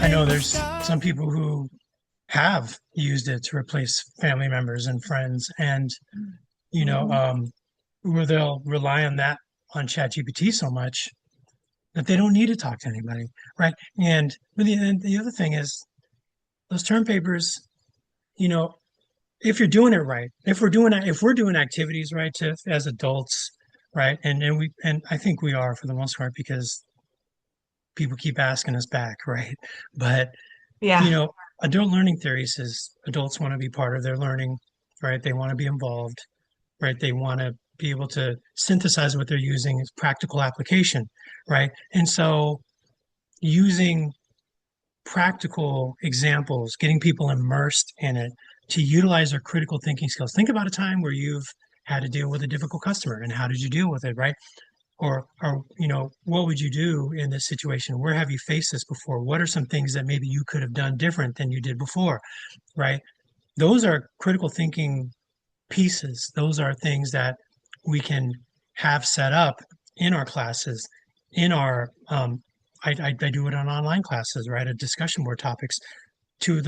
I know there's some people who have used it to replace family members and friends, and you know, Mhm. um, where they'll rely on that on ChatGPT so much that they don't need to talk to anybody, right? And the other thing is those term papers, you know, if you're doing it right, if we're doing activities right to as adults, right, and I think we are for the most part because people keep asking us back, right? But you Yeah. know, adult learning theory says adults want to be part of their learning, right? They want to be involved, right? They want to be able to synthesize what they're using as practical application, right? And so using practical examples, getting people immersed in it to utilize their critical thinking skills. Think about a time where you've had to deal with a difficult customer and how did you deal with it, right? Or what would you do in this situation? Where have you faced this before? What are some things that maybe you could have done different than you did before, right? Those are critical thinking pieces. Those are things that we can have set up in our classes, in our I do it on online classes, right? A discussion board topics. Two of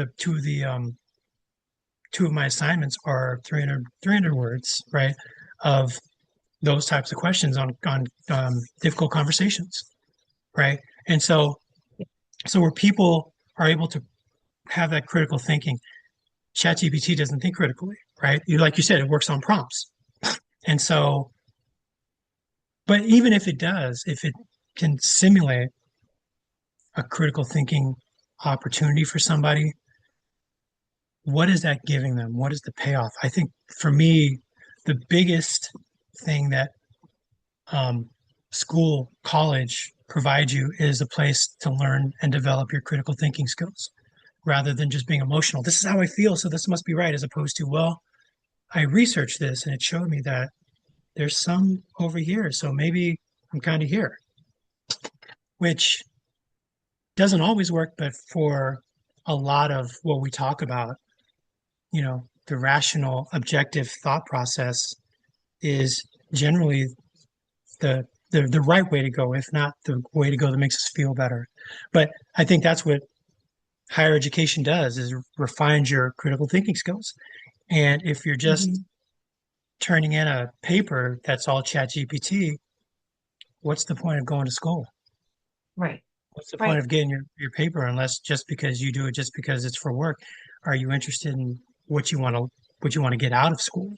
my assignments are 300 words, right? Of those types of questions on difficult conversations, right? And so where people are able to have that critical thinking, ChatGPT doesn't think critically, right? Like you said, it works on prompts. And so, but even if it does, if it can simulate a critical thinking opportunity for somebody, what is that giving them? What is the payoff? I think for me, the biggest thing that um, school, college provides you is a place to learn and develop your critical thinking skills rather than just being emotional. This is how I feel, so this must be right, as opposed to, well, I researched this and it showed me that there's some over here, so maybe I'm kind of here, which doesn't always work, but for a lot of what we talk about, the rational, objective thought process is generally the right way to go, if not the way to go that makes us feel better. But I think that's what higher education does is refines your critical thinking skills. And if you're just Mhm. turning in a paper that's all chat GPT, what's the point of going to school? Right. What's the point Right. of getting your paper unless just because you do it just because it's for work? Are you interested in what you want to get out of school?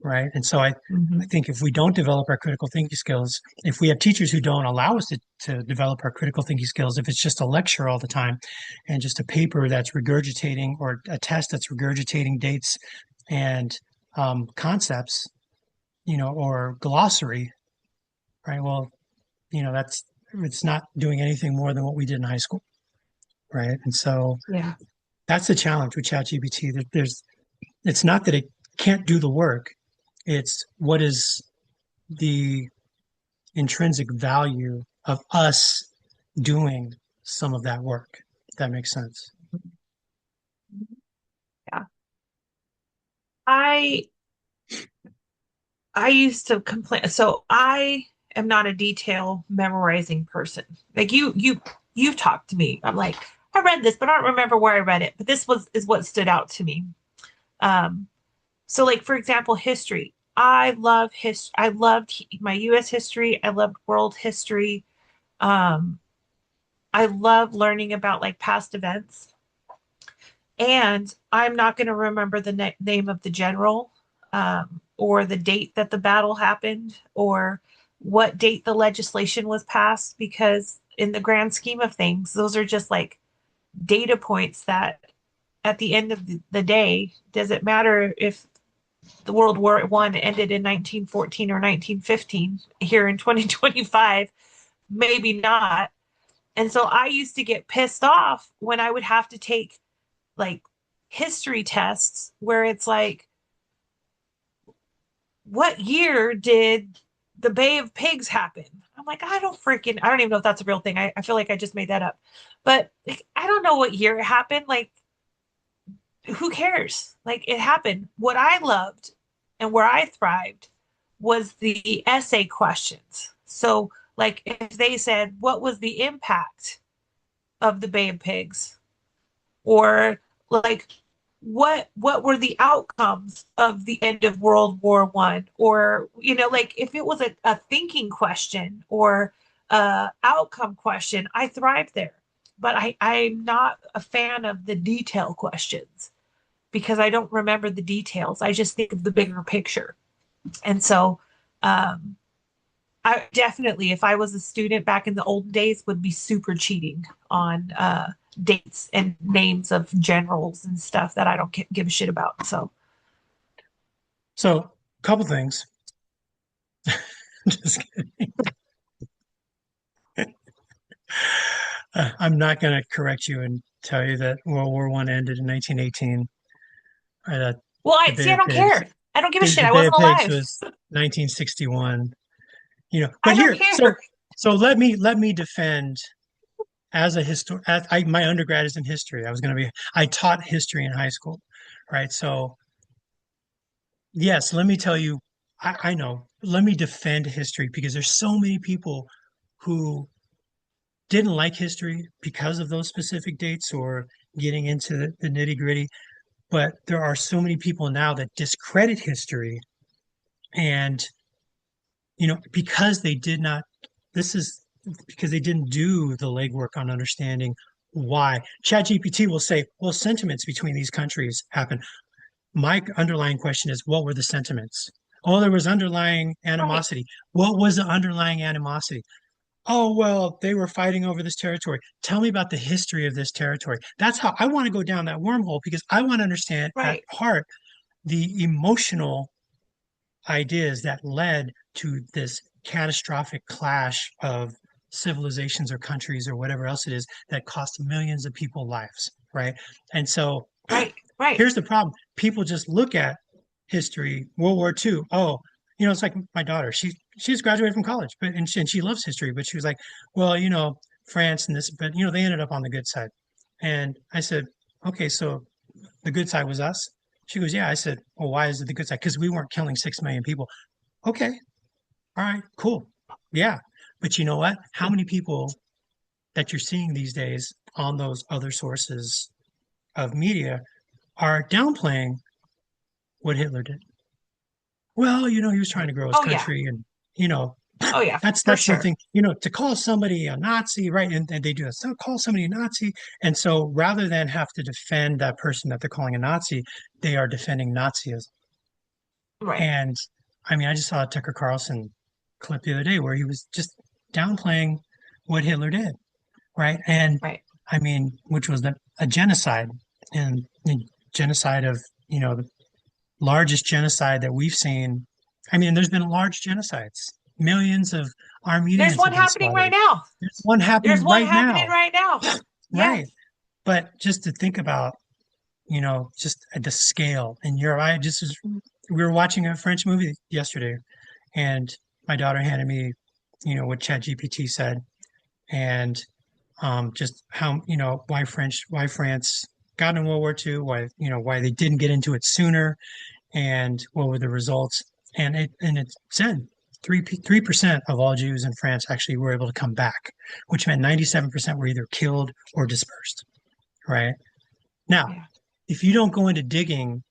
Right. And so I Mhm. think if we don't develop our critical thinking skills, if we have teachers who don't allow us to develop our critical thinking skills, if it's just a lecture all the time and just a paper that's regurgitating or a test that's regurgitating dates and concepts, or glossary, right? Well, that's it's not doing anything more than what we did in high school, right? And so Yeah. that's the challenge with ChatGPT. It's not that it can't do the work; it's what is the intrinsic value of us doing some of that work. If that makes sense. Yeah. I I used to complain. So I am not a detail memorizing person. Like you've talked to me. I'm like, I read this, but I don't remember where I read it. But this was is what stood out to me. Um, so like for example, history. I love history. I loved my US history. I loved world history. Um, I love learning about like past events. And I'm not going to remember the name of the general, or the date that the battle happened or what date the legislation was passed, because in the grand scheme of things, those are just like data points that at the end of the day, does it matter if the World War One ended in 1914 or 1915 here in 2025? Maybe not. And so I used to get pissed off when I would have to take like history tests where it's like, what year did the Bay of Pigs happen? I'm like, I don't even know if that's a real thing. I feel like I just made that up. But like, I don't know what year it happened. Like, who cares? Like, it happened. What I loved and where I thrived was the essay questions. So, like, if they said, what was the impact? of the Bay of Pigs? Or like what were the outcomes of the end of World War I? Or, like if it was a thinking question or a outcome question, I thrive there. But I'm not a fan of the detail questions because I don't remember the details. I just think of the bigger picture. And so um, I definitely, if I was a student back in the old days, would be super cheating on dates and names of generals and stuff that I don't give a shit about. So, So, a couple things. Just kidding. I'm not going to correct you and tell you that World War One ended in 1918. Right, well, the I see. Bay I of don't Pigs. care. I don't give a shit. The I Bay of wasn't Pigs alive. was 1961. I But don't here, care. so let me defend as a histor as my undergrad is in history. I taught history in high school, right? So yes, let me tell you, I know. Let me defend history because there's so many people who didn't like history because of those specific dates or getting into the nitty gritty. But there are so many people now that discredit history and because they did not, this is because they didn't do the legwork on understanding why. ChatGPT will say, well, sentiments between these countries happen. My underlying question is, what were the sentiments? Oh, there was underlying Right. animosity. What was the underlying animosity? Oh, well, they were fighting over this territory. Tell me about the history of this territory. That's how I want to go down that wormhole because I want to understand at Right. heart the emotional ideas that led to this catastrophic clash of civilizations or countries or whatever else it is that cost millions of people lives, right? And so Right. Right. here's the problem. People just look at history, World War II. Oh, it's like my daughter. She's graduated from college, but and she loves history, but she was like, well, France and this, but they ended up on the good side. And I said, okay, so the good side was us. She goes, yeah. I said, well, why is it the good side? Because we weren't killing 6 million people. Okay, all right, cool. Yeah. But you know what? How many people that you're seeing these days on those other sources of media are downplaying what Hitler did? Well, he was trying Right. to grow his Oh yeah. country and, you know, Oh yeah. For that's sure. something, to call somebody a Nazi, right? And they do that. So call somebody a Nazi. And so rather than have to defend that person that they're calling a Nazi, they are defending Nazism. Right. And I mean, I just saw a Tucker Carlson clip the other day where he was just downplaying what Hitler did, right? And Right. I mean, which was a genocide and the genocide of, the largest genocide that we've seen. I mean, there's been large genocides. Millions of There's Armenians one have been happening right slaughtered. now. There's one There's happening one right happening now, right now. Yeah. right? But just to think about, just at the scale in Europe, we were watching a French movie yesterday, and my daughter handed me, what ChatGPT said, and just how why France got in World War II, why they didn't get into it sooner, and what were the results. And it said 3% of all Jews in France actually were able to come back, which meant 97% were either killed or dispersed. Right now, Yeah. if you don't go into digging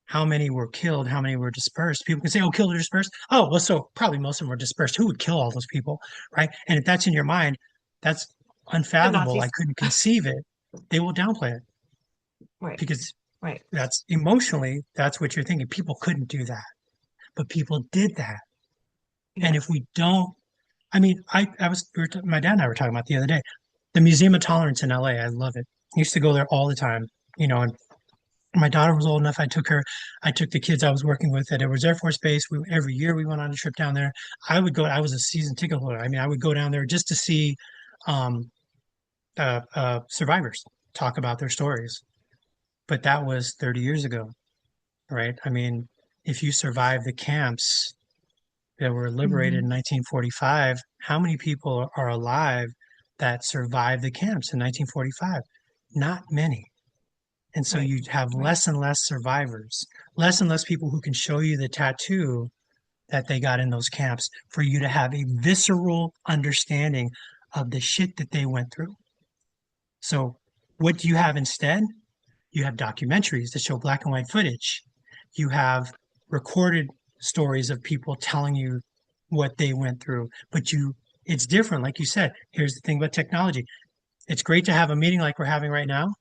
how many were killed, how many were dispersed. People can say, oh, killed or dispersed. Oh, well, so probably most of them were dispersed. Who would kill all those people? Right. And if that's in your mind, that's The unfathomable. I Nazis. couldn't conceive it. They will downplay it Right. because Right. that's emotionally, that's what you're thinking. People couldn't do that, but people did that. And if Yes. we don't, I mean, my dad and I were talking about the other day, the Museum of Tolerance in LA. I love it. I used to go there all the time, and my daughter was old enough. I took the kids I was working with at Edwards Air Force Base. Every year we went on a trip down there. I was a season ticket holder. I mean, I would go down there just to see um, survivors talk about their stories. But that was 30 years ago, right? I mean, if you survive the camps that were liberated Hmm. in 1945, how many people are alive that survived the camps in 1945? Not many. And so Right. you have Right. less and less survivors, less and less people who can show you the tattoo that they got in those camps for you to have a visceral understanding of the shit that they went through. So, what do you have instead? You have documentaries that show black and white footage. You have recorded stories of people telling you what they went through. But it's different. Like you said, here's the thing about technology. It's great to have a meeting like we're having right now,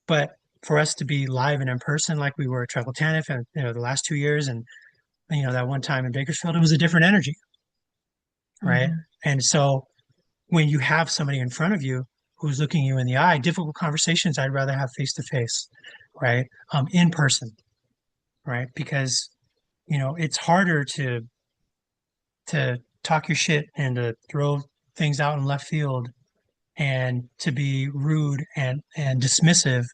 but for us to be live and in person like we were at Travel Tanif and the last 2 years and that one time in Bakersfield, it was a different energy, right? Mhm. And so when you have somebody in front of you who's looking you in the eye, difficult conversations I'd rather have face to face, right? In person, right? Because it's harder to talk your shit and to throw things out in left field and to be rude and dismissive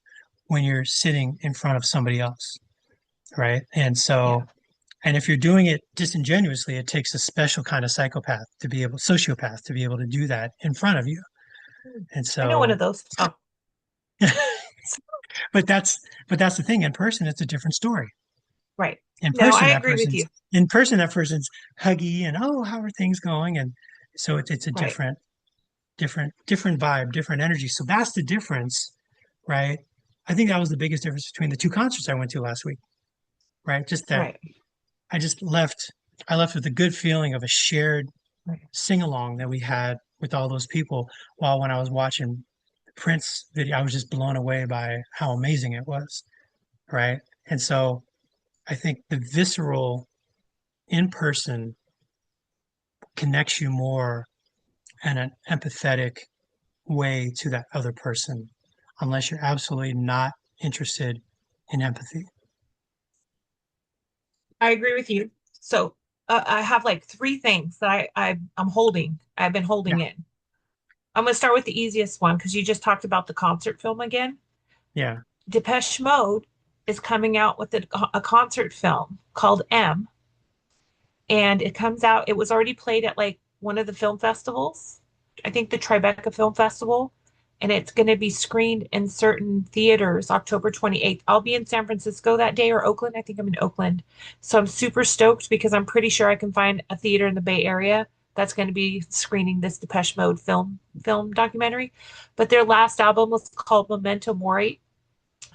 when you're sitting in front of somebody else, right? And Yeah. so, and if you're doing it disingenuously, it takes a special kind of sociopath to be able to do that in front of you. And I know one so, of those. Oh, but that's the thing. In person, it's a different story. right. In No, person, I that agree with person's you. in person, that person's huggy and oh, how are things going? And so it's a Right. different vibe, different energy. So that's the difference, right? I think that was the biggest difference between the two concerts I went to last week, right? Just that Right. I just left I left with a good feeling of a shared Right. sing along that we had with all those people. While when I was watching the Prince video, I was just blown away by how amazing it was, right? And so I think the visceral in person connects you more in an empathetic way to that other person, unless you're absolutely not interested in empathy. I agree with you. So I have like three things that I'm holding. I've been Yeah, holding in. I'm going to start with the easiest one because you just talked about the concert film again. yeah, Depeche Mode is coming out with a concert film called M, and it comes out. It was already played at like one of the film festivals, I think the Tribeca Film Festival, and it's going to be screened in certain theaters October 28th. I'll be in San Francisco that day or Oakland. I think I'm in Oakland. So I'm super stoked because I'm pretty sure I can find a theater in the Bay Area that's going to be screening this Depeche Mode film documentary. But their last album was called Memento Mori,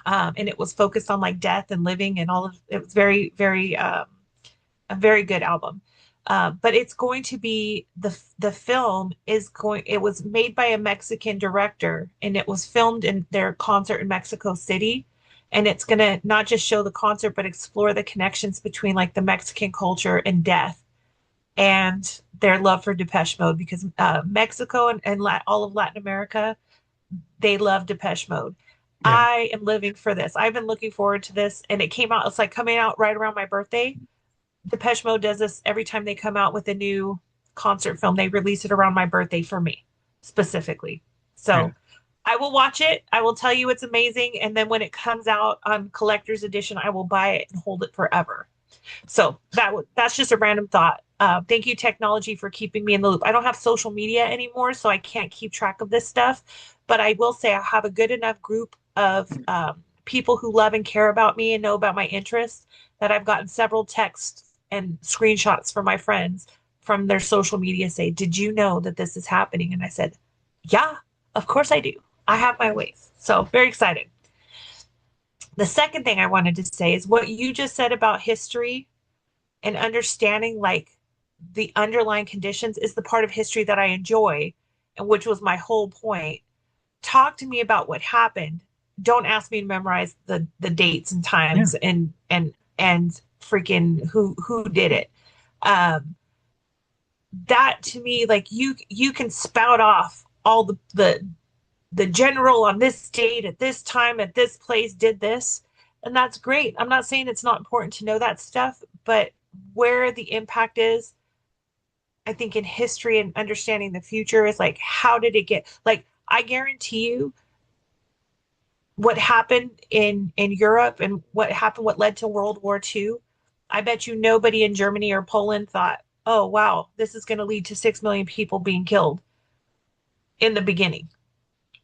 and it was focused on like death and living and all of it was very a very good album. But it's going to be the film is going. It was made by a Mexican director, and it was filmed in their concert in Mexico City. And it's going to not just show the concert, but explore the connections between like the Mexican culture and death, and their love for Depeche Mode because Mexico and all of Latin America, they love Depeche Mode. yeah, I am living for this. I've been looking forward to this, and it came out. It's like coming out right around my birthday. Depeche Mode does this every time they come out with a new concert film. They release it around my birthday for me specifically. yeah, So I will watch it. I will tell you it's amazing. And then when it comes out on collector's edition, I will buy it and hold it forever. So that's just a random thought. Thank you, technology, for keeping me in the loop. I don't have social media anymore, so I can't keep track of this stuff. But I will say I have a good enough group of people who love and care about me and know about my interests that I've gotten several texts and screenshots from my friends from their social media say, "Did you know that this is happening?" And I said, "Yeah, of course I do. I have my ways." So very excited. The second thing I wanted to say is what you just said about history and understanding like the underlying conditions is the part of history that I enjoy, and which was my whole point. Talk to me about what happened. Don't ask me to memorize the dates and yeah, times and freaking who did it. Um, that to me, like you can spout off all the general on this date at this time at this place did this, and that's great. I'm not saying it's not important to know that stuff, but where the impact is, I think in history and understanding the future is like how did it get like I guarantee you what happened in Europe and what led to World War II. I bet you nobody in Germany or Poland thought, "Oh wow, this is going to lead to 6 million people being killed in the beginning,"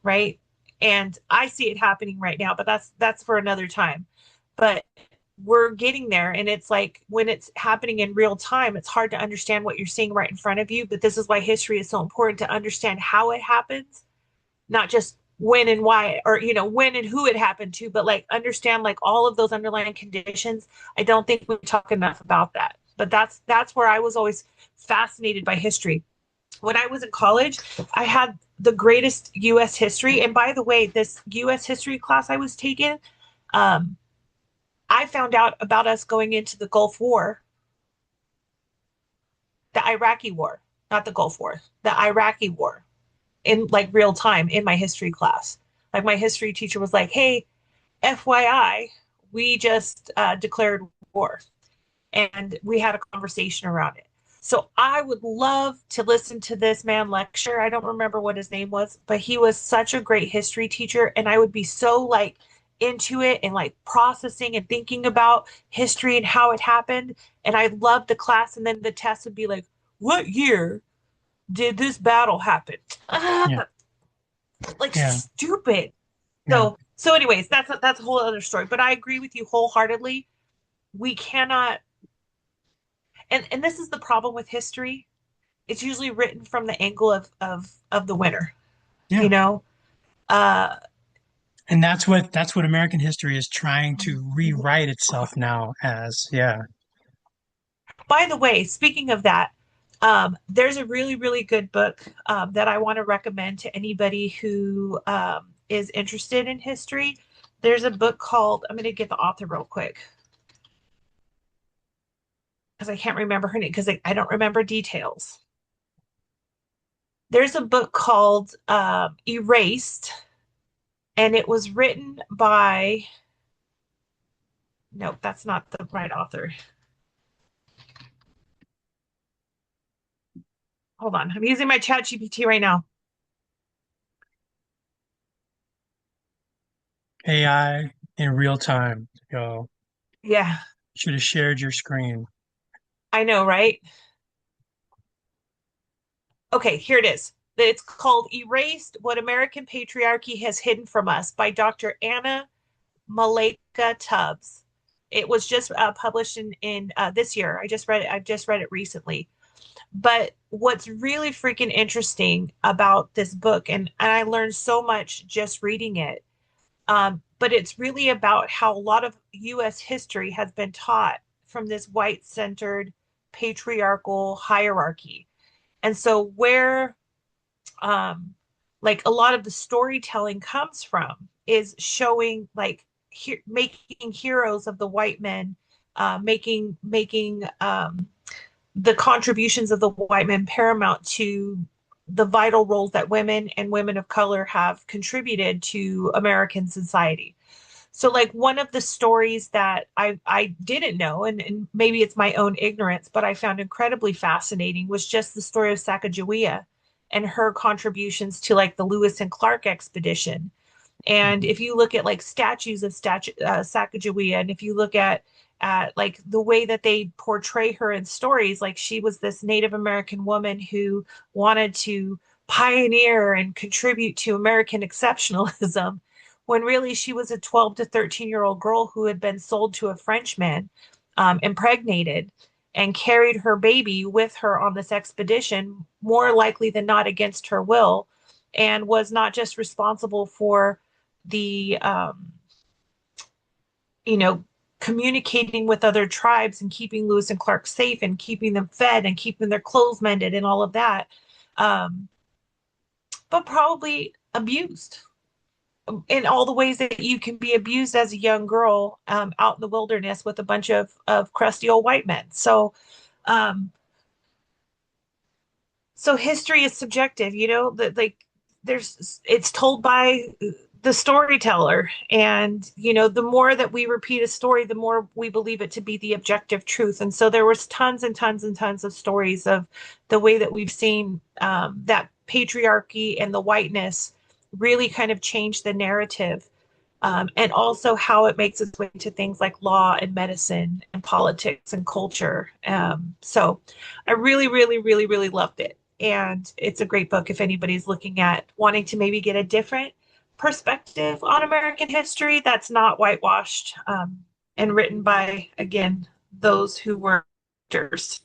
right? And I see it happening right now, but that's for another time. But we're getting there. And it's like when it's happening in real time, it's hard to understand what you're seeing right in front of you. But this is why history is so important, to understand how it happens, not just when and why, or when and who it happened to, but like understand like all of those underlying conditions. I don't think we talk enough about that. But that's where I was always fascinated by history. When I was in college, I had the greatest US history. And by the way, this US history class I was taking, um, I found out about us going into the Gulf War, the Iraqi War, not the Gulf War, the Iraqi War, in like real time in my history class. Like my history teacher was like, "Hey, FYI, we just declared war," and we had a conversation around it. So I would love to listen to this man lecture. I don't remember what his name was, but he was such a great history teacher, and I would be so like into it and like processing and thinking about history and how it happened. And I loved the class. And then the test would be like, "What year did this battle happen?" Yeah. Like Yeah. stupid. Yeah. So anyways, that's a whole other story. But I agree with you wholeheartedly. We cannot, and this is the problem with history. It's usually written from the angle of the winner, you Yeah. know. Uh, And that's what American history is trying to rewrite itself now as. Yeah. by the way, speaking of that, there's a really really good book that I want to recommend to anybody who is interested in history. There's a book called, I'm going to get the author real quick because I can't remember her name because I don't remember details. There's a book called Erased, and it was written by, no, that's not the right author. Hold on. I'm using my chat GPT right now. AI in real time. Yo, Yeah, should have shared your screen. I know, right? Okay, here it is. It's called Erased: What American Patriarchy Has Hidden from Us by Dr. Anna Maleka Tubbs. It was just published in this year. I just read it. I've just read it recently. But what's really freaking interesting about this book, and I learned so much just reading it, but it's really about how a lot of US history has been taught from this white centered patriarchal hierarchy. And so, where um, like a lot of the storytelling comes from is showing like making heroes of the white men, making the contributions of the white men paramount to the vital roles that women and women of color have contributed to American society. So like one of the stories that I didn't know, and maybe it's my own ignorance, but I found incredibly fascinating, was just the story of Sacagawea and her contributions to like the Lewis and Clark expedition. And if you look at like statues of Sacagawea, and if you look at like the way that they portray her in stories, like she was this Native American woman who wanted to pioneer and contribute to American exceptionalism, when really she was a 12 to 13-year-old girl who had been sold to a Frenchman, impregnated, and carried her baby with her on this expedition, more likely than not against her will, and was not just responsible for the you know communicating with other tribes and keeping Lewis and Clark safe and keeping them fed and keeping their clothes mended and all of that, um, but probably abused in all the ways that you can be abused as a young girl, out in the wilderness with a bunch of crusty old white men. Um, so history is subjective, that like there's it's told by the storyteller, and the more that we repeat a story, the more we believe it to be the objective truth. And so there was tons and tons and tons of stories of the way that we've seen that patriarchy and the whiteness really kind of change the narrative, and also how it makes its way to things like law and medicine and politics and culture. So I really, really, really, really loved it. And it's a great book if anybody's looking at wanting to maybe get a different perspective on American history that's not whitewashed. and written by, again, those who were actors.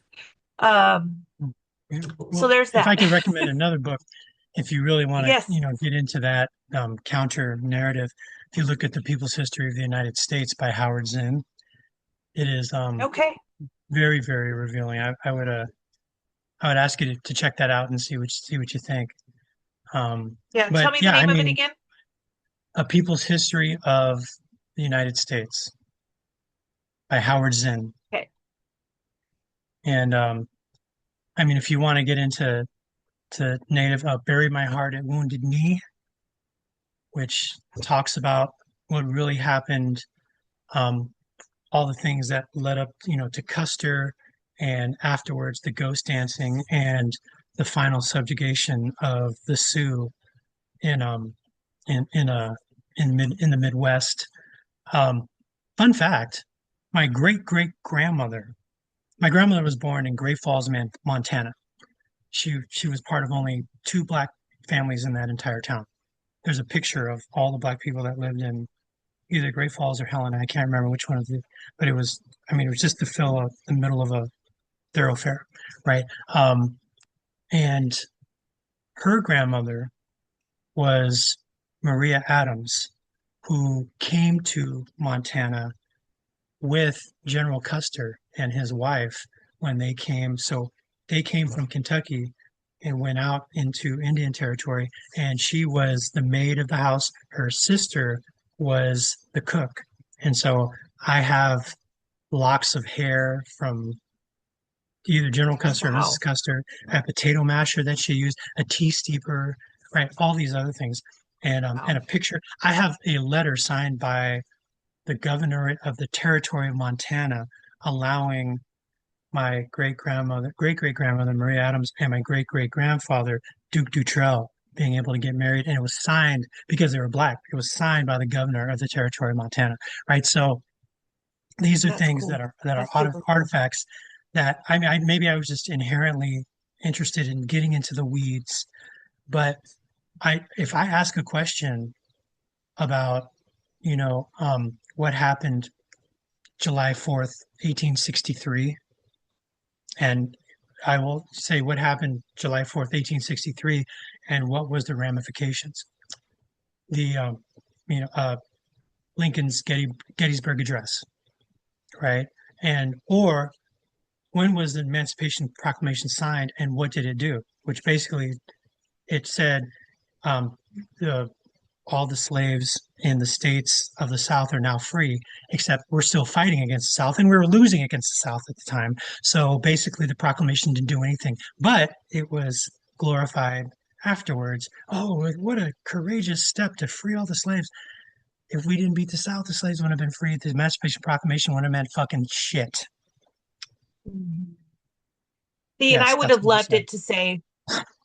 Um, Yeah. so Well, there's if that. I could recommend another book, if you really want to, Yes. get into that counter narrative, if you look at The People's History of the United States by Howard Zinn, it is Okay. very, very revealing. I would ask you to check that out and see what you think. Um, Yeah. but Tell me the yeah, I name of it mean, again. A People's History of the United States by Howard Zinn. Okay. And I mean, if you want to get into native, Bury My Heart at Wounded Knee, which talks about what really happened, um, all the things that led up, to Custer, and afterwards the ghost dancing and the final subjugation of the Sioux in in in a in the Midwest. Um, Fun fact: my my grandmother was born in Great Falls, Montana. She was part of only two black families in that entire town. There's a picture of all the black people that lived in either Great Falls or Helena. I can't remember which one of the, but it was. I mean, it was just to fill the middle of a thoroughfare, right? And her grandmother was Maria Adams, who came to Montana with General Custer and his wife when they came. So they came from Kentucky and went out into Indian Territory, and she was the maid of the house. Her sister was the cook. And so I have locks of hair from either General Oh, Custer or Mrs. wow. Custer, a potato masher that she used, a tea steeper, right? All these other things. And Wow. a picture. I have a letter signed by the governor of the territory of Montana, allowing my great great grandmother Maria Adams, and my great great grandfather Duke Dutrell being able to get married, and it was signed because they were black. It was signed by the governor of the territory of Montana, right? So these are That's things cool. that are That's super cool. artifacts that I mean, maybe I was just inherently interested in getting into the weeds, but if I ask a question about what happened July 4th, 1863. And I will say what happened July 4th, 1863, and what was the ramifications. The, you know, Lincoln's Gettysburg Address, right? Or when was the Emancipation Proclamation signed and what did it do? Which basically it said um, the all the slaves in the states of the South are now free, except we're still fighting against the South and we were losing against the South at the time. So basically, the proclamation didn't do anything, but it was glorified afterwards. Oh, what a courageous step to free all the slaves. If we didn't beat the South, the slaves wouldn't have been free. The Emancipation Proclamation would have meant fucking shit. Mhm. See, and I Yes, would that's have what I'm loved saying. it to say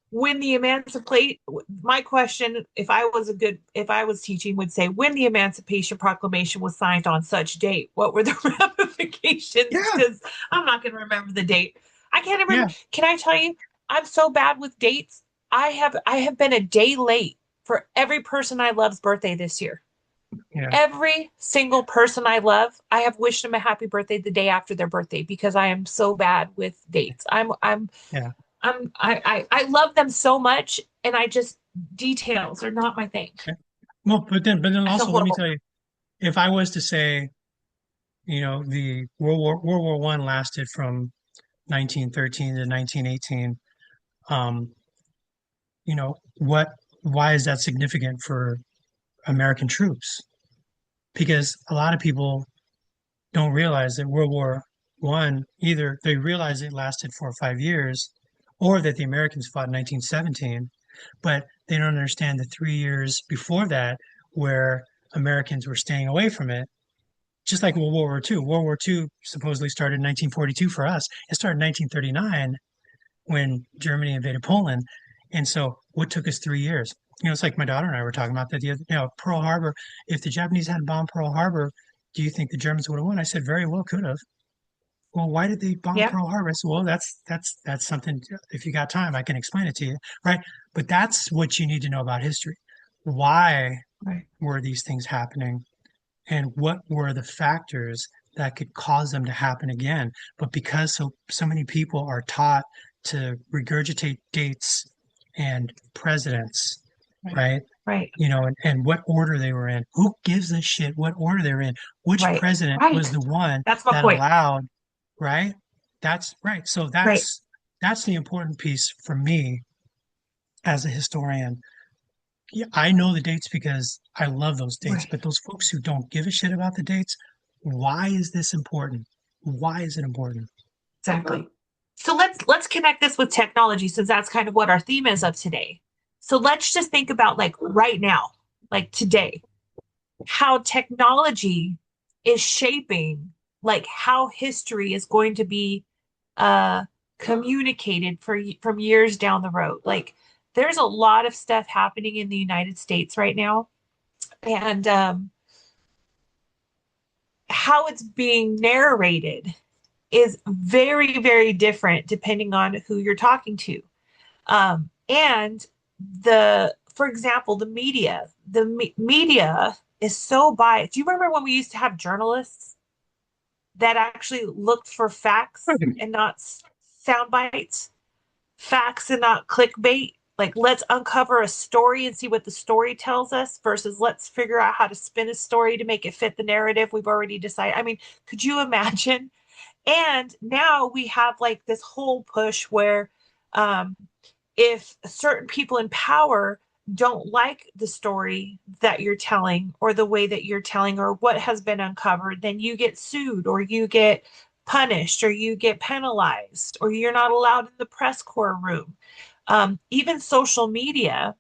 when the emancipate. My question, if I was teaching, would say when the Emancipation Proclamation was signed on such date, what were the ramifications? Yeah, Because I'm not going to remember the date. I can't remember. yeah, Can I tell you? I'm so bad with dates. I have been a day late for every person I love's birthday this year. yeah, Every single person I love, I have wished them a happy birthday the day after their birthday because I am so bad with dates. yeah. I love them so much, and I just details are not my thing. Yeah. Well, but then I feel also let me horrible. tell you, if I was to say, the World War I lasted from 1913 to 1918. Um, why is that significant for American troops? Because a lot of people don't realize that World War I, either they realize it lasted 4 or 5 years, or that the Americans fought in 1917, but they don't understand the 3 years before that where Americans were staying away from it. Just like World War II. World War II supposedly started in 1942 for us. It started in 1939 when Germany invaded Poland. And so what took us 3 years? It's like my daughter and I were talking about that the other, Pearl Harbor. If the Japanese hadn't bombed Pearl Harbor, do you think the Germans would have won? I said, very well could have. Well, why did they bomb Yeah. Pearl Harbor? I said, well, that's something. If you got time, I can explain it to you, right? But that's what you need to know about history. Why Right. were these things happening, and what were the factors that could cause them to happen again. But because so many people are taught to regurgitate dates and presidents, Right. right? Right. And what order they were in. Who gives a shit what order they're in? Which Right. president was Right. the one That's my that point. allowed, right? That's right. So Right. that's the important piece for me as a historian. Yeah, I know the dates because I love those dates, Right. but those folks who don't give a shit about the dates, why is this important? Why is it important? Exactly. So let's connect this with technology since that's kind of what our theme is of today. So let's just think about like right now, like today, how technology is shaping like how history is going to be uh communicated from years down the road. Like there's a lot of stuff happening in the United States right now, and how it's being narrated is very, very different depending on who you're talking to. And for example, the media is so biased. Do you remember when we used to have journalists that actually looked for facts and not sound bites, facts and not clickbait? Like, let's uncover a story and see what the story tells us versus let's figure out how to spin a story to make it fit the narrative we've already decided. I mean, could you imagine? And now we have like this whole push where um, if certain people in power don't like the story that you're telling or the way that you're telling or what has been uncovered, then you get sued or you get punished or you get penalized or you're not allowed in the press corps room. Even social media,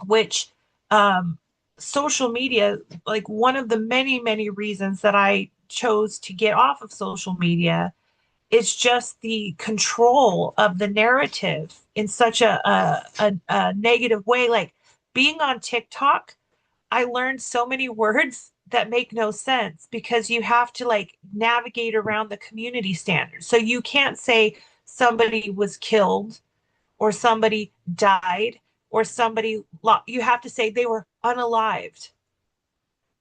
which um, social media, like one of the many, many reasons that I chose to get off of social media, it's just the control of the narrative in such a negative way. Like being on TikTok, I learned so many words that make no sense because you have to like navigate around the community standards. So you can't say somebody was killed or somebody died or you have to say they were unalived.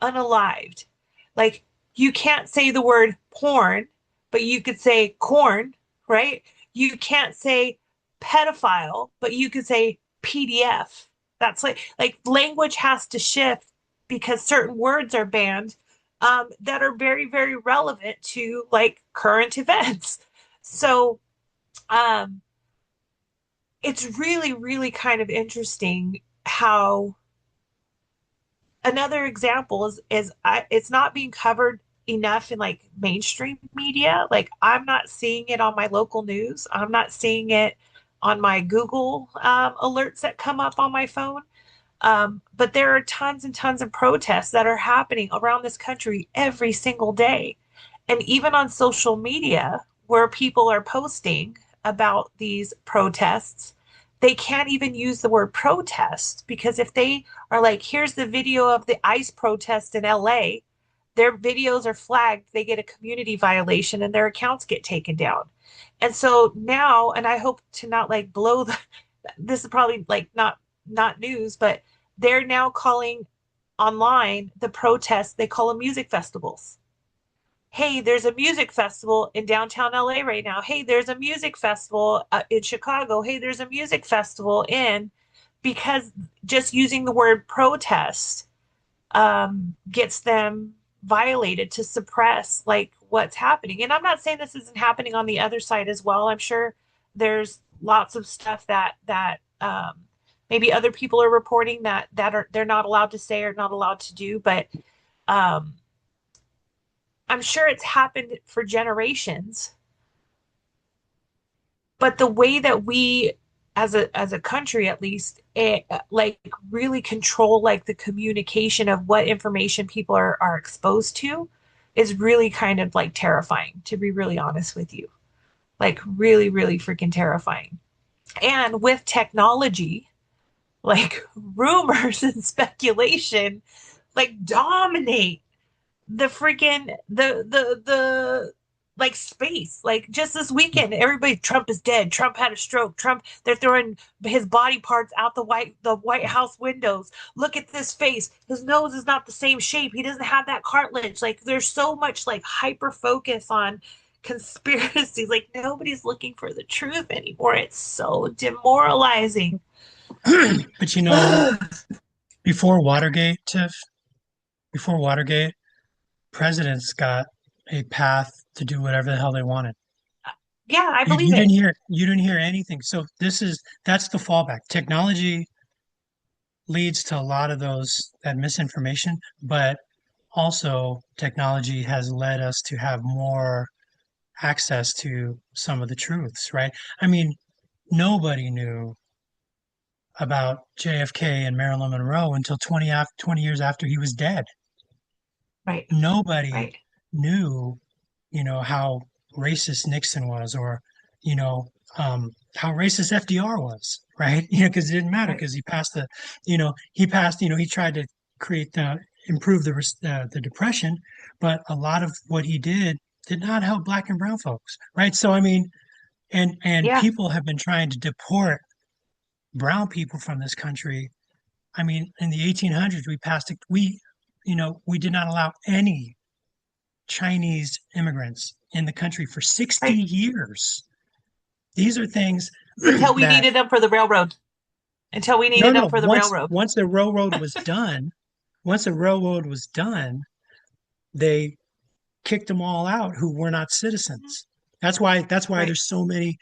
Unalived. Like you can't say the word porn, but you could say corn, right? You can't say pedophile, but you could say PDF. That's like language has to shift because certain words are banned that are very, very relevant to like current events. So um, it's really, really kind of interesting how another example is it's not being covered enough in like mainstream media. Like I'm not seeing it on my local news. I'm not seeing it on my Google alerts that come up on my phone. But there are tons and tons of protests that are happening around this country every single day. And even on social media, where people are posting about these protests, they can't even use the word protest because if they are like, here's the video of the ICE protest in LA, their videos are flagged, they get a community violation and their accounts get taken down. And so now, and I hope to not like this is probably like not news, but they're now calling online the protests, they call them music festivals. Hey, there's a music festival in downtown LA right now. Hey, there's a music festival in Chicago. Hey, there's a music festival because just using the word protest gets them violated to suppress like what's happening. And I'm not saying this isn't happening on the other side as well. I'm sure there's lots of stuff that maybe other people are reporting that are they're not allowed to say or not allowed to do, but um, I'm sure it's happened for generations. But the way that we as a country at least like really control like the communication of what information people are exposed to is really kind of like terrifying, to be really honest with you. Like really, really freaking terrifying. And with technology, like rumors and speculation like dominate the freaking the like space. Like just this weekend, everybody, Trump is dead. Trump had a stroke. Trump, they're throwing his body parts out the White House windows. Look at this face. His nose is not the same shape. He doesn't have that cartilage. Like there's so much like hyper focus on conspiracies. Like nobody's looking for the truth anymore. It's so demoralizing. But you know, before Watergate, Tiff, before Watergate, presidents got a path to do whatever the hell they wanted. Yeah, I You, believe you it. didn't hear you didn't hear anything. So that's the fallback. Technology leads to a lot of that misinformation, but also technology has led us to have more access to some of the truths, right? I mean, nobody knew about JFK and Marilyn Monroe until 20 years after he was dead. Right, Nobody right, knew, how racist Nixon was, or, you know, how racist FDR was, right? Because it didn't matter right. because he tried to create improve the depression, but a lot of what he did not help black and brown folks, right? So I mean, and Yeah, people have been trying to deport brown people from this country. I mean, in the 1800s, we did not allow any Chinese immigrants in the country for 60 right. years. These are things Until we that needed them for the railroad. Until we no, needed them no. for the railroad. Once the railroad was done, they kicked them all out who were not citizens. That's why Right. there's so many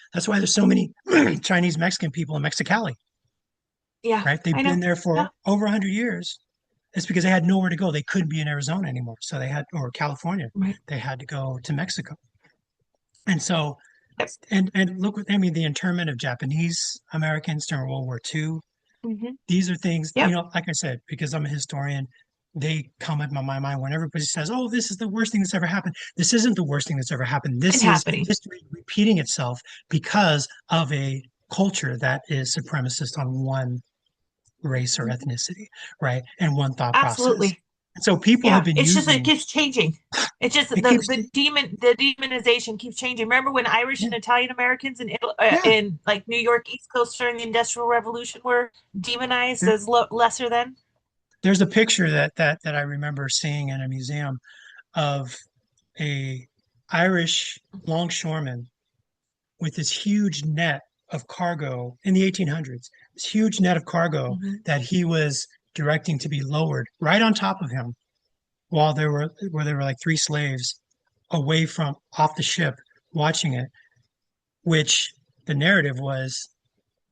Chinese Mexican people in Mexicali, Yeah, right? They've I been know. there Yeah. for over 100 years. It's because they had nowhere to go. They couldn't be in Arizona anymore. So or California. Right. They had to go to Mexico. And so, Yep. and look, I mean, the internment of Japanese Americans during World War II. Hmm. These are things, Yep. like I said, because I'm a historian, they come up in my mind when everybody says, "Oh, this is the worst thing that's ever happened." This isn't the worst thing that's ever happened. Been This is happening. history repeating itself because of a culture that is supremacist on one race or Mhm. ethnicity, right? And one thought process. Absolutely. And so people have Yeah. been It's just that it using keeps changing. It's just it the keeps the demonization keeps changing. Remember when Irish yeah, and Italian Americans yeah. in like New York East Coast during the Industrial Revolution were demonized There, as lesser than? there's a picture that I remember seeing in a museum of a Irish longshoreman with this huge net of cargo in the 1800s, this huge net of cargo Hmm. that he was directing to be lowered right on top of him while there were like three slaves away from off the ship watching it, which the narrative was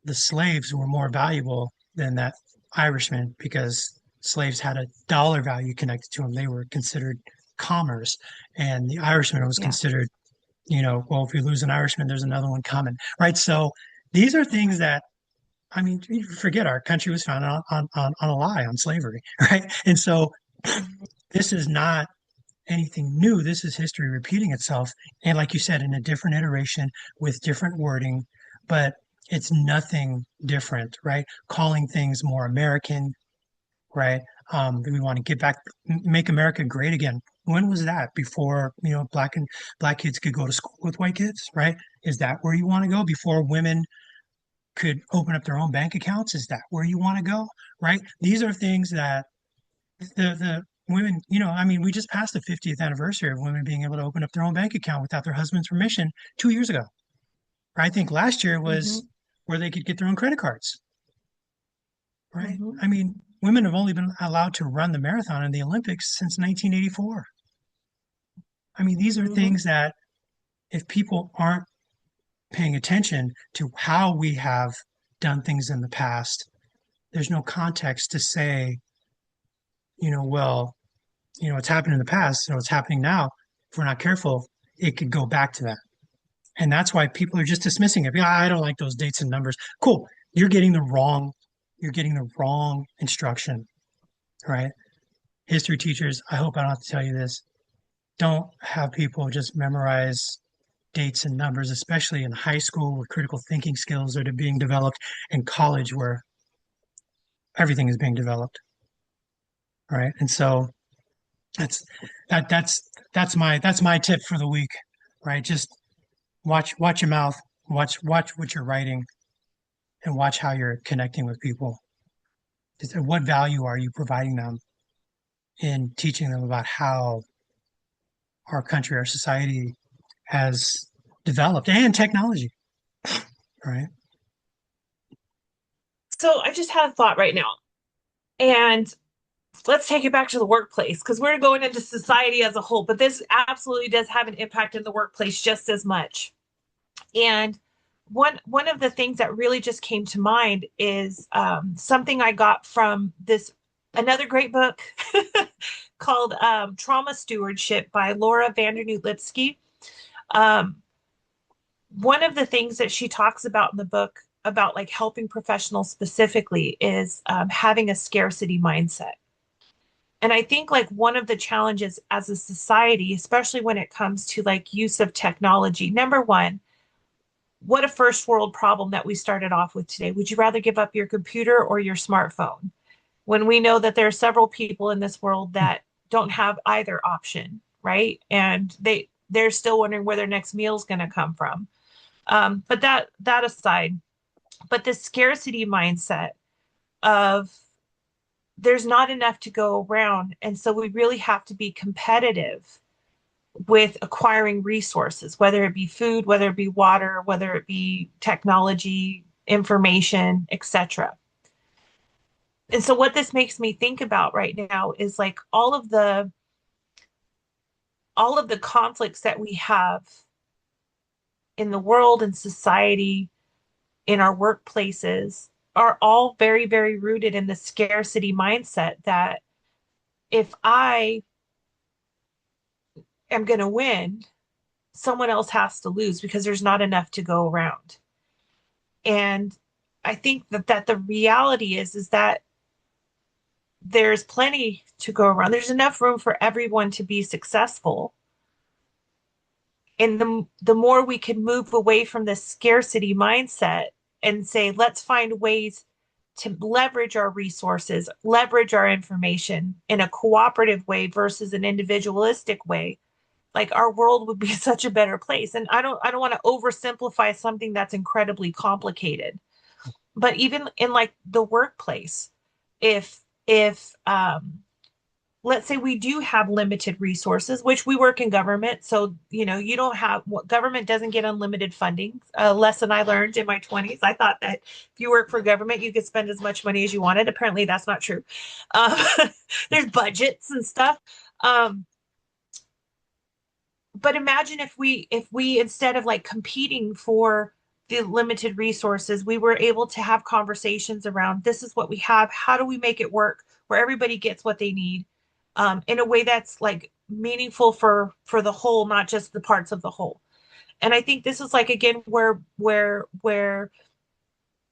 the slaves were more valuable than that Irishman because slaves had a dollar value connected to them. They were considered commerce, and the Irishman was Yeah. considered, well, if you lose an Irishman, there's another one coming, right? So these are things that, I mean, you forget our country was founded on a lie, on slavery, right? And so Mhm. this is not anything new. This is history repeating itself. And like you said, in a different iteration with different wording, but it's nothing different, right? Calling things more American, right? We want to get back, make America great again. When was that? Before, black kids could go to school with white kids, right? Is that where you want to go? Before women could open up their own bank accounts? Is that where you want to go? Right? These are things that the women, I mean, we just passed the 50th anniversary of women being able to open up their own bank account without their husband's permission 2 years ago. I think last year Hmm. was where they could get their own credit cards, right? Hmm. I mean, women have only been allowed to run the marathon in the Olympics since 1984. I mean, these are Hmm. things that if people aren't paying attention to how we have done things in the past, there's no context to say, well, it's happened in the past, so it's happening now. If we're not careful, it could go back to that. And that's why people are just dismissing it. Yeah, I don't like those dates and numbers. Cool. You're getting the wrong, you're getting the wrong instruction, right? History teachers, I hope I don't have to tell you this. Don't have people just memorize dates and numbers, especially in high school where critical thinking skills are being developed, and college where everything is being developed, right? And so that's that's my tip for the week. right? Just watch your mouth, watch what you're writing, and watch how you're connecting with people. Just what value are you providing them in teaching them about how our country, our society has developed and technology, right? So I just had a thought right now. And let's take it back to the workplace because we're going into society as a whole, but this absolutely does have an impact in the workplace just as much. And one of the things that really just came to mind is something I got from this another great book called Trauma Stewardship by Laura Vandernoot Lipsky. Um, One of the things that she talks about in the book about like helping professionals specifically is having a scarcity mindset. And I think like one of the challenges as a society, especially when it comes to like use of technology, number one, what a first world problem that we started off with today. Would you rather give up your computer or your smartphone? When we know that there are several people in this world that don't have either option, right? And they're still wondering where their next meal is going to come from. But that aside, but the scarcity mindset of there's not enough to go around, and so we really have to be competitive with acquiring resources, whether it be food, whether it be water, whether it be technology, information, etc. And so what this makes me think about right now is like all of the conflicts that we have in the world and society, in our workplaces, are all very, very rooted in the scarcity mindset that if I am going to win, someone else has to lose because there's not enough to go around. And I think that the reality is that there's plenty to go around. There's enough room for everyone to be successful. And the more we can move away from this scarcity mindset and say, let's find ways to leverage our resources, leverage our information in a cooperative way versus an individualistic way, like our world would be such a better place. And I don't want to oversimplify something that's incredibly complicated. But even in like the workplace, if let's say we do have limited resources, which we work in government, so you know you don't have what government doesn't get unlimited funding. A lesson I learned in my 20s. I thought that if you work for government, you could spend as much money as you wanted. Apparently, that's not true. Um, there's budgets and stuff. Um, but imagine if we instead of like competing for the limited resources, we were able to have conversations around this is what we have, how do we make it work where everybody gets what they need, in a way that's like meaningful for the whole, not just the parts of the whole. And I think this is like again where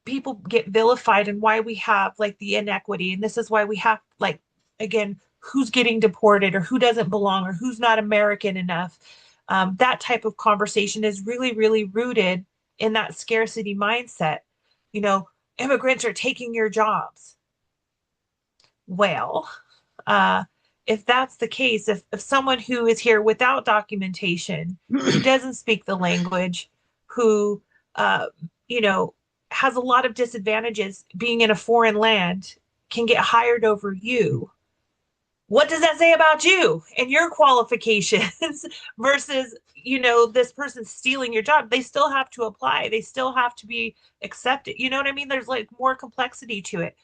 people get vilified and why we have like the inequity, and this is why we have like again who's getting deported or who doesn't belong or who's not American enough. That type of conversation is really, really rooted in that scarcity mindset. You know, immigrants are taking your jobs. Well, uh, if that's the case, if someone who is here without documentation, who doesn't speak the language, who, uh, you know, has a lot of disadvantages being in a foreign land, can get hired over you, what does that say about you and your qualifications versus this person stealing your job? They still have to apply, they still have to be accepted. You know what I mean? There's like more complexity to it.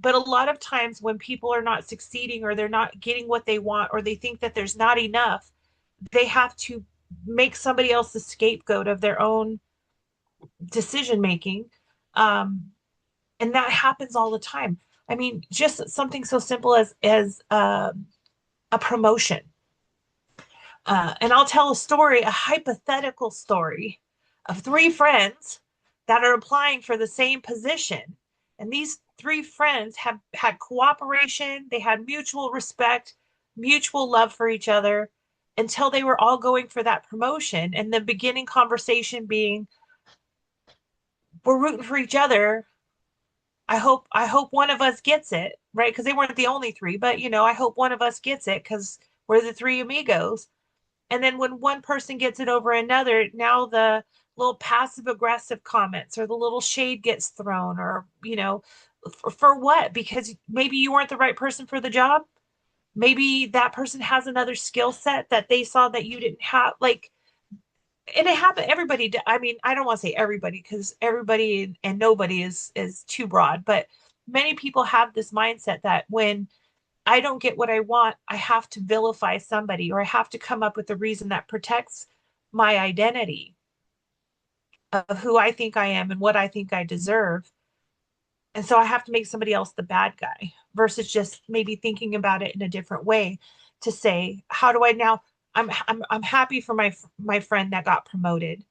But a lot of times when people are not succeeding or they're not getting what they want or they think that there's not enough, they have to make somebody else the scapegoat of their own decision making. um, and that happens all the time. I mean, just something so simple as a promotion. And I'll tell a story, a hypothetical story of three friends that are applying for the same position. And these three friends have had cooperation, they had mutual respect, mutual love for each other until they were all going for that promotion. And the beginning conversation being, we're rooting for each other. I hope one of us gets it, right? Because they weren't the only three, but I hope one of us gets it because we're the three amigos. And then when one person gets it over another, now the little passive aggressive comments or the little shade gets thrown, or, for what? Because maybe you weren't the right person for the job. Maybe that person has another skill set that they saw that you didn't have. Like, and it happened. Everybody, I mean, I don't want to say everybody, because everybody and nobody is too broad, but many people have this mindset that when I don't get what I want, I have to vilify somebody, or I have to come up with a reason that protects my identity of who I think I am and what I think I deserve. And so I have to make somebody else the bad guy versus just maybe thinking about it in a different way, to say, how do I now, I'm happy for my friend that got promoted.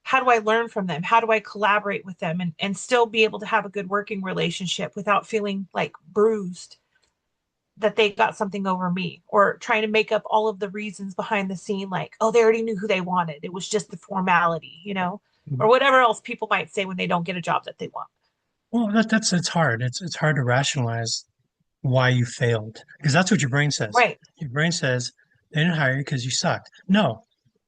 How do I learn from them? How do I collaborate with them and still be able to have a good working relationship without feeling like bruised that they got something over me, or trying to make up all of the reasons behind the scene, like, oh, they already knew who they wanted. It was just the formality, or whatever else people might say when they don't get a job that they want. Well, that's it's hard. It's hard to rationalize why you failed because that's what your brain says. Right, Your brain says they didn't hire you because you sucked. No,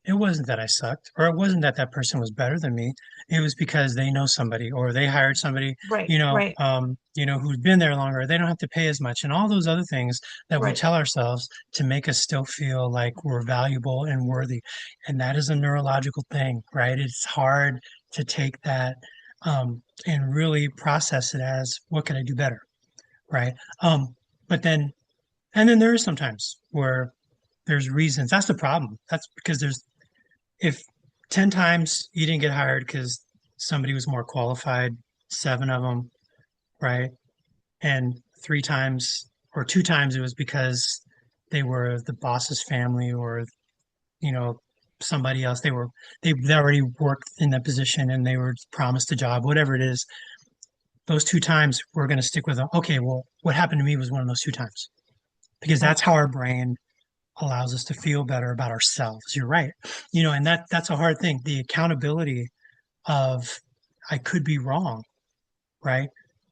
it wasn't that I sucked, or it wasn't that that person was better than me. It was because they know somebody, or they hired somebody, right, right, who's been there longer. They don't have to pay as much, and all those other things that we right. tell ourselves to make us still feel like we're valuable and worthy. And that is a neurological thing, right? It's hard to take that and really process it as what can I do better, right? But then, and then there is sometimes where there's reasons. That's the problem. That's because if 10 times you didn't get hired because somebody was more qualified, seven of them, right? And three times or two times it was because they were the boss's family, or, you know, somebody else. They already worked in that position and they were promised a job, whatever it is. Those two times we're going to stick with them. Okay, well, what happened to me was one of those two times because Right. that's how our brain allows us to feel better about ourselves. You're right. And that's a hard thing. The accountability of I could be wrong, right?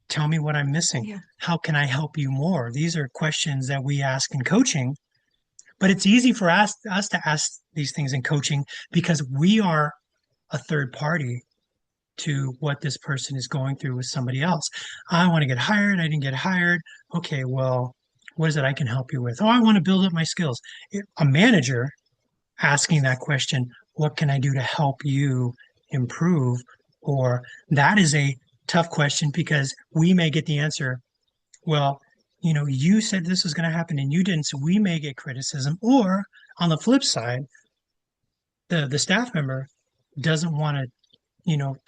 Tell me what I'm missing. Yeah. How can I help you more? These are questions that we ask in coaching, but it's easy for us to ask these things in coaching because we are a third party to what this person is going through with somebody else. I want to get hired. I didn't get hired. Okay, well, what is it I can help you with? Oh, I want to build up my skills. A manager asking that question, what can I do to help you improve? Or that is a tough question because we may get the answer, well, you said this was going to happen and you didn't, so we may get criticism. Or on the flip side, the staff member doesn't want to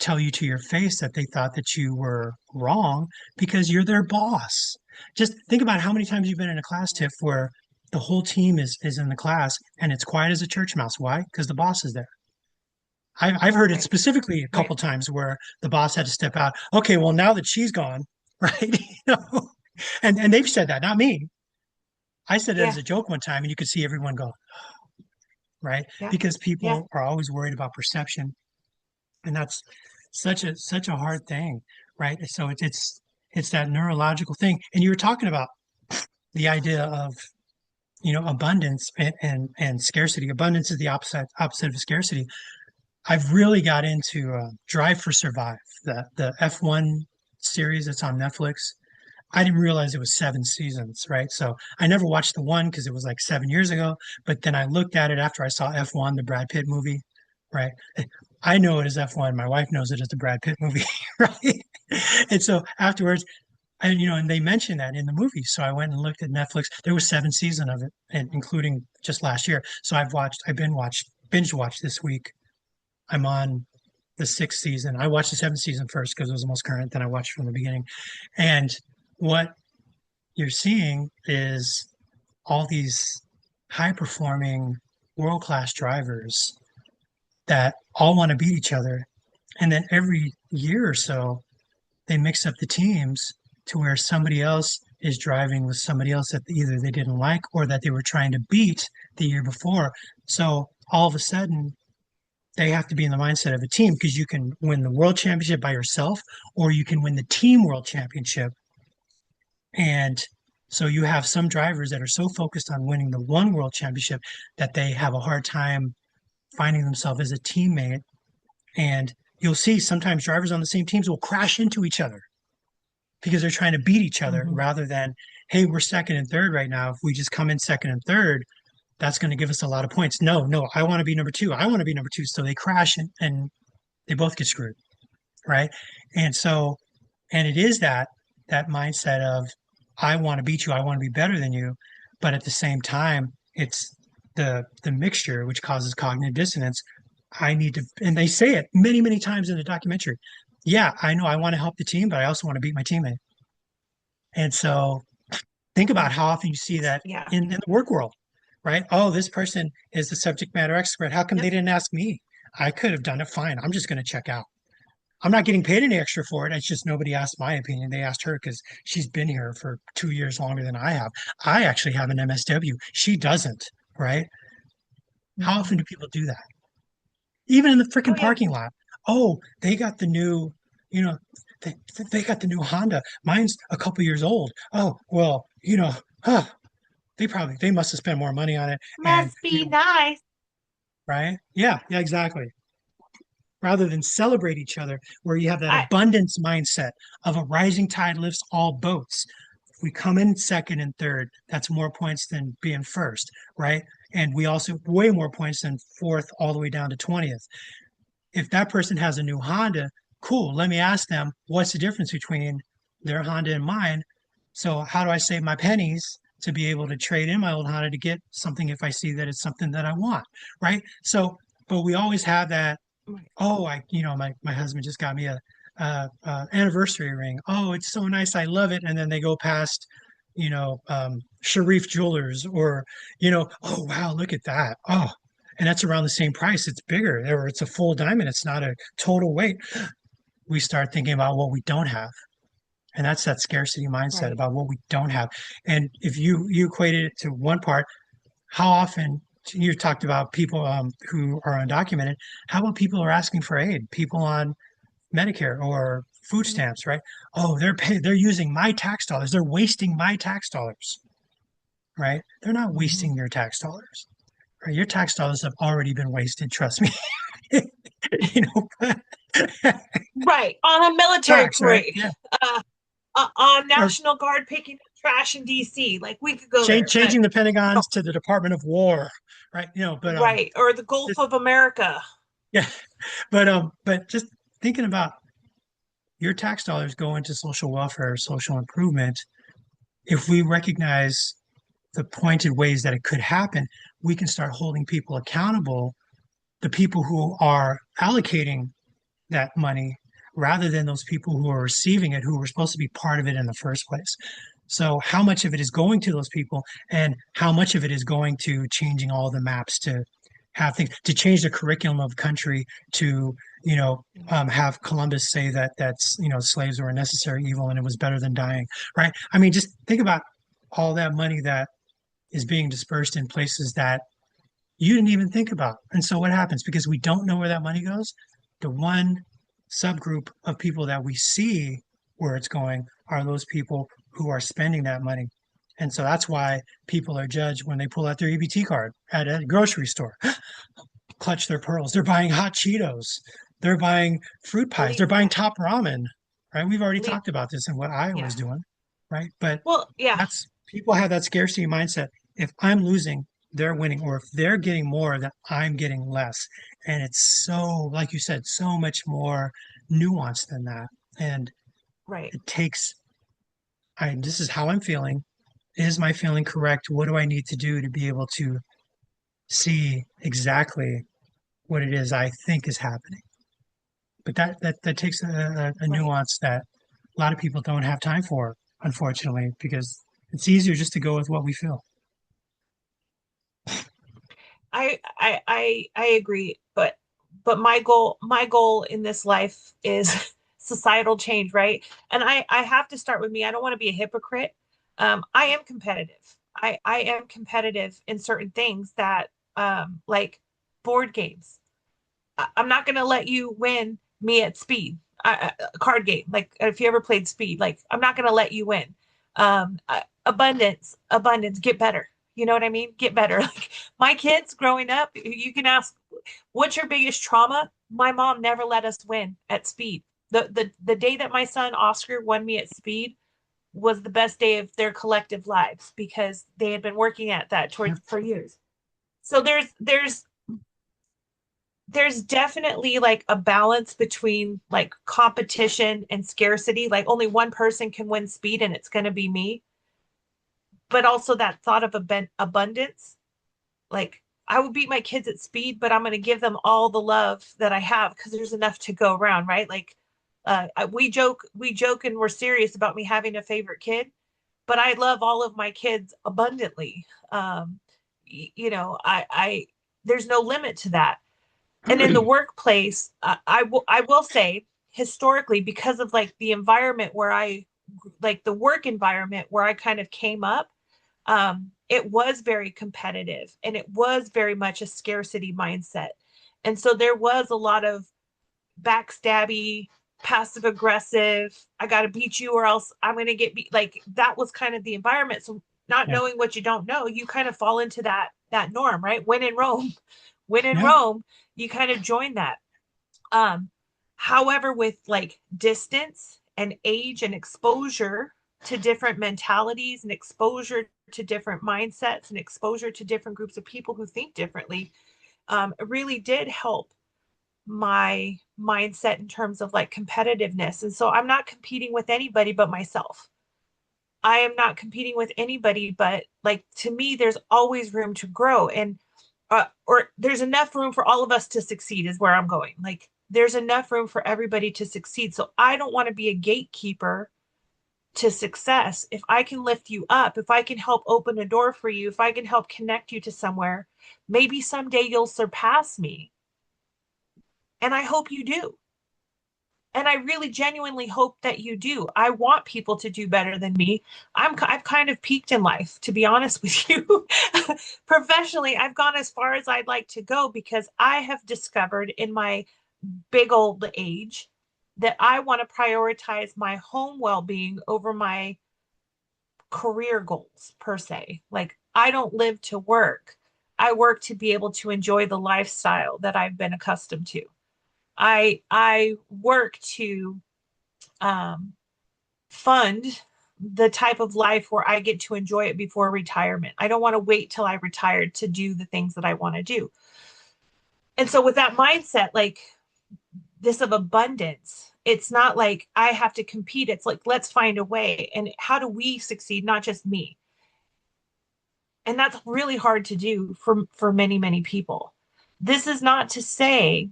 tell you to your face that they thought that you were wrong because you're their boss. Just think about how many times you've been in a class, Tiff, where the whole team is in the class and it's quiet as a church mouse. Why? Because the boss is there. I've heard it Right, specifically a right. couple times where the boss had to step out. Okay, well now that she's gone, right? And they've said that, not me. I said it as Yeah, a joke one time, and you could see everyone go, right? yeah, Because yeah. people are always worried about perception, and that's such a hard thing, right? So it's that neurological thing. And you were talking about the idea of abundance and scarcity. Abundance is the opposite of scarcity. I've really got into Drive for Survive, the F1 series that's on Netflix. I didn't realize it was seven seasons, right? So I never watched the one because it was like 7 years ago. But then I looked at it after I saw F1, the Brad Pitt movie, right? I know it as F1. My wife knows it as the Brad Pitt movie, right? And so afterwards, and they mentioned that in the movie. So I went and looked at Netflix. There was seven seasons of it, and including just last year. So I've binge watched this week. I'm on the sixth season. I watched the seventh season first because it was the most current. Then I watched from the beginning. And what you're seeing is all these high performing world class drivers that all want to beat each other. And then every year or so, they mix up the teams to where somebody else is driving with somebody else that either they didn't like or that they were trying to beat the year before. So all of a sudden, they have to be in the mindset of a team because you can win the world championship by yourself or you can win the team world championship. And So you have some drivers that are so focused on winning the one world championship that they have a hard time finding themselves as a teammate. And you'll see sometimes drivers on the same teams will crash into each other because they're trying to beat each other Hmm. rather than, hey, we're second and third right now. If we just come in second and third, that's going to give us a lot of points. No, no, I want to be number two. I want to be number two. So they crash and they both get screwed. Right. And so, and it is that mindset of I want to beat you, I want to be better than you, but at the same time, it's the mixture which causes cognitive dissonance. I need to, and they say it many, many times in the documentary. Yeah, I know I want to help the team, but I also want to beat my teammate. And so think about how often you see that Yeah. in the work world, right? Oh, this person is the subject matter expert. How come Yep. they didn't ask me? I could have done it fine. I'm just going to check out. I'm not getting paid any extra for it. It's just nobody asked my opinion. They asked her because she's been here for 2 years longer than I have. I actually have an MSW. She doesn't, right? How Hmm. often do people do that? Even in the Oh freaking yeah. parking lot. Oh, they got the new, you know, they, they got the new Honda. Mine's a couple years old. Oh, well, huh, they must have spent more money on it. And, Must be nice. right? Yeah, yeah, exactly. Rather than celebrate each other, where you have that I abundance mindset of a rising tide lifts all boats. If we come in second and third, that's more points than being first, right? And we also way more points than fourth all the way down to 20th. If that person has a new Honda, cool. Let me ask them what's the difference between their Honda and mine. So how do I save my pennies to be able to trade in my old Honda to get something if I see that it's something that I want, right? So, but we always have that. Right. Oh, my husband just got me a anniversary ring. Oh, it's so nice. I love it. And then they go past, Sharif Jewelers or, oh, wow, look at that. Oh, and that's around the same price. It's bigger or it's a full diamond. It's not a total weight. We start thinking about what we don't have. And that's that scarcity mindset Right. about what we don't have. And if you equated it to one part, how often you talked about people who are undocumented, how about people are asking for aid? People on Medicare or food Mhm. stamps, right? Oh, they're using my tax dollars. They're wasting my tax dollars, right? They're not Mhm. wasting your tax dollars. Right? Your tax dollars have already been wasted, trust me. But Right. On a military tax, right? parade. Yeah. Uh, on Or National Guard picking up trash in DC. Like we could go there, but changing the no. Pentagons to the Department of War, right? But Right. Or the Gulf just of America. yeah, but just thinking about your tax dollars go into social welfare, social improvement. If we recognize the pointed ways that it could happen, we can start holding people accountable, the people who are allocating that money rather than those people who are receiving it, who were supposed to be part of it in the first place. So, how much of it is going to those people, and how much of it is going to changing all the maps to have things to change the curriculum of the country to have Columbus say that's slaves were a necessary evil and it was better than dying, right? I mean, just think about all that money that is being dispersed in places that you didn't even think about. And so what happens? Because we don't know where that money goes, the one subgroup of people that we see where it's going are those people who are spending that money. And so that's why people are judged when they pull out their EBT card at a grocery store, clutch their pearls. They're buying hot Cheetos. They're buying fruit pies. They're Believe buying that. top ramen, right? We've already Believe. talked about this and what I Yeah. was doing, right? But Well, yeah. that's people have that scarcity mindset. If I'm losing, they're winning, or if they're getting more, then I'm getting less. And it's so, like you said, so much more nuanced than that. And Right. it takes, this is how I'm feeling. Is my feeling correct? What do I need to do to be able to see exactly what it is I think is happening? But that takes a Right. nuance that a lot of people don't have time for, unfortunately, because it's easier just to go with what we feel. I agree, but my goal in this life is societal change, right? And I have to start with me. I don't want to be a hypocrite. I am competitive. I am competitive in certain things that like board games. I'm not going to let you win me at speed. A card game, like if you ever played speed, like I'm not going to let you win. abundance, get better. You know what I mean? Get better. Like my kids growing up, you can ask, what's your biggest trauma? My mom never let us win at speed. The day that my son Oscar won me at speed was the best day of their collective lives because they had been working at that Yeah. for years. So there's definitely like a balance between like competition and scarcity. Like only one person can win speed and it's going to be me. But also that thought of abundance. Like I would beat my kids at speed, but I'm going to give them all the love that I have because there's enough to go around, right? Like we joke and we're serious about me having a favorite kid, but I love all of my kids abundantly. I there's no limit to that. And in the workplace, I will say historically, because of like the environment where I like the work environment where I kind of came up, it was very competitive and it was very much a scarcity mindset. And so there was a lot of backstabby, passive aggressive, I got to beat you or else I'm going to get beat. Like that was kind of the environment. So not Yeah. knowing what you don't know, you kind of fall into that norm, right? When in Rome, when in Yeah. Rome, you kind of join that. Um, However, with like distance and age and exposure to different mentalities and exposure to different mindsets and exposure to different groups of people who think differently, it really did help my mindset in terms of like competitiveness. And so I'm not competing with anybody but myself. I am not competing with anybody, but like to me, there's always room to grow. And or there's enough room for all of us to succeed is where I'm going. Like there's enough room for everybody to succeed. So I don't want to be a gatekeeper to success. If I can lift you up, if I can help open a door for you, if I can help connect you to somewhere, maybe someday you'll surpass me. And I hope you do. And I really genuinely hope that you do. I want people to do better than me. I've kind of peaked in life, to be honest with you. Professionally, I've gone as far as I'd like to go because I have discovered in my big old age that I want to prioritize my home well-being over my career goals per se. Like I don't live to work. I work to be able to enjoy the lifestyle that I've been accustomed to. I work to um, fund the type of life where I get to enjoy it before retirement. I don't want to wait till I retired to do the things that I want to do. And so with that mindset, like this of abundance, it's not like I have to compete. It's like, let's find a way. And how do we succeed? Not just me. And that's really hard to do for many, many people. This is not to say,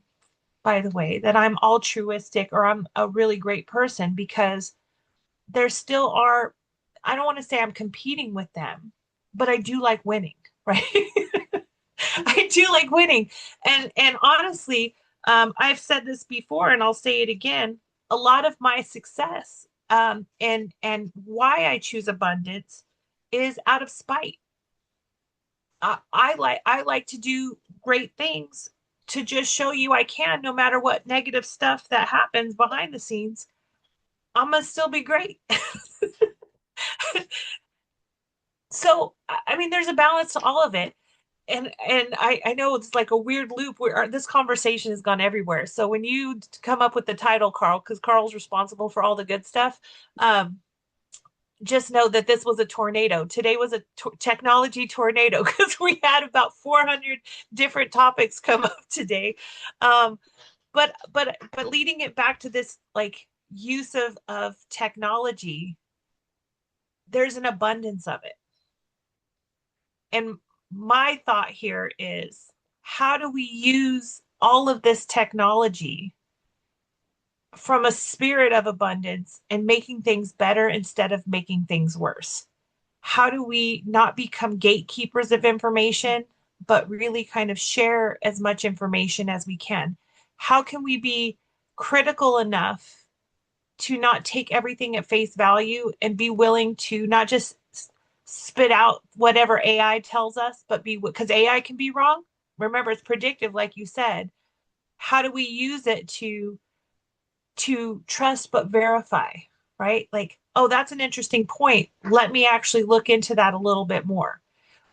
by the way, that I'm altruistic or I'm a really great person because there still are, I don't want to say I'm competing with them, but I do like winning, right? I do like winning. And honestly, I've said this before and I'll say it again. A lot of my success and why I choose abundance is out of spite. I like to do great things to just show you I can, no matter what negative stuff that happens behind the scenes, I'm gonna still be great. So I mean, there's a balance to all of it, and I know it's like a weird loop where this conversation has gone everywhere. So when you come up with the title, Carl, because Carl's responsible for all the good stuff, um, just know that this was a tornado. Today was a technology tornado because we had about 400 different topics come up today. Um, but leading it back to this like use of technology, there's an abundance of it. And my thought here is how do we use all of this technology from a spirit of abundance and making things better instead of making things worse? How do we not become gatekeepers of information, but really kind of share as much information as we can? How can we be critical enough to not take everything at face value and be willing to not just spit out whatever AI tells us, but be because AI can be wrong. Remember, it's predictive, like you said. How do we use it to trust but verify? right? Like, oh, that's an interesting point. Let me actually look into that a little bit more.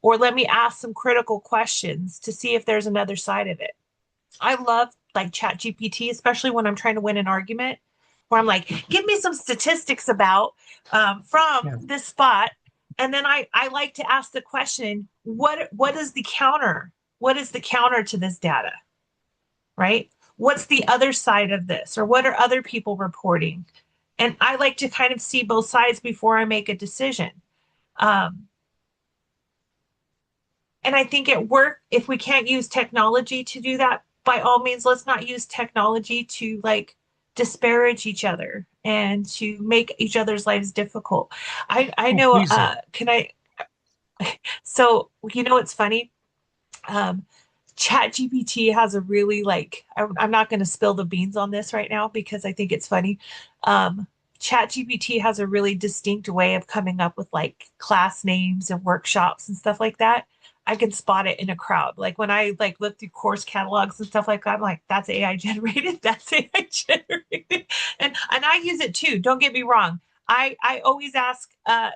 Or let me ask some critical questions to see if there's another side of it. I love like chat GPT, especially when I'm trying to win an argument, where I'm like, give me some statistics about from Yeah. this spot. And then I like to ask the question, what is the counter? What is the counter to this data? Right? What's the other side of this? Or what are other people reporting? And I like to kind of see both sides before I make a decision. Um, and I think at work, if we can't use technology to do that, by all means, let's not use technology to like disparage each other and to make each other's lives difficult. I Oh, know, please do. can I, so, you know, it's funny. Um, Chat GPT has a really like, I'm not going to spill the beans on this right now because I think it's funny. Um, Chat GPT has a really distinct way of coming up with like class names and workshops and stuff like that. I can spot it in a crowd. Like when I like look through course catalogs and stuff like that, I'm like, that's AI generated. That's AI generated. And I use it too. Don't get me wrong. I always ask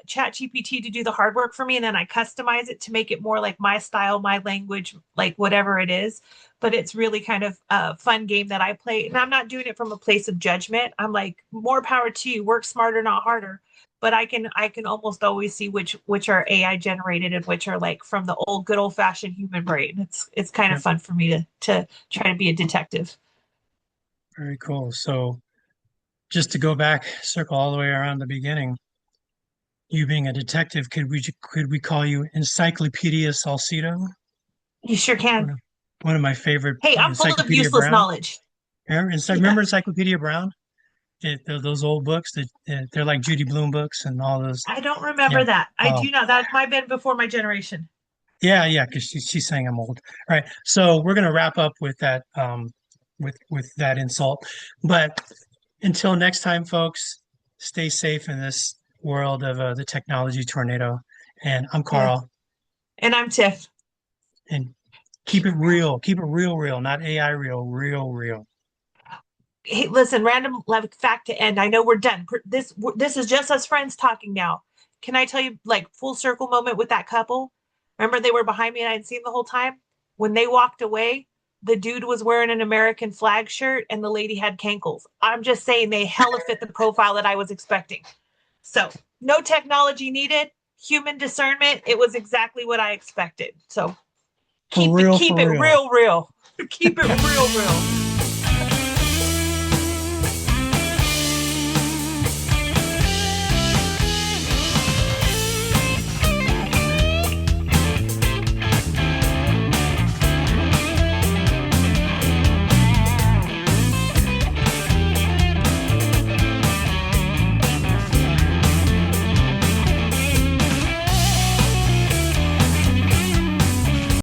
Chat GPT to do the hard work for me, and then I customize it to make it more like my style, my language, like whatever it is. But it's really kind of a fun game that I play, and I'm not doing it from a place of judgment. I'm like, more power to you. Work smarter, not harder. But I can almost always see which are AI generated and which are like from the old good old fashioned human brain. It's kind of Yeah. fun for me to try to be a detective. Very cool. So just to go back, circle all the way around the beginning, you being a detective, could we call you Encyclopedia Salcedo? You sure can. One of, one of my favorite Hey, I'm full of Encyclopedia useless Brown. knowledge. Remember Yeah. Encyclopedia Brown? Those old books that they're like Judy Blume books and all those. I don't Yeah. remember that. I Oh, do not. That might have been before my generation. yeah, yeah. Because she's saying I'm old. All right. So we're gonna wrap up with that with that insult. But until next time, folks, stay safe in this world of the technology tornado. And I'm Yeah. Carl. And I'm Tiff. And keep it real. Keep it real, real, not AI real, real, real. Hey, listen, random fact to end. I know we're done. This is just us friends talking now. Can I tell you like full circle moment with that couple? Remember they were behind me and I'd seen the whole time? When they walked away, the dude was wearing an American flag shirt and the lady had cankles. I'm just saying they hella fit the profile that I was expecting. So no technology needed, human discernment. It was exactly what I expected. So For real, keep for it real. real, real. Keep it real, real.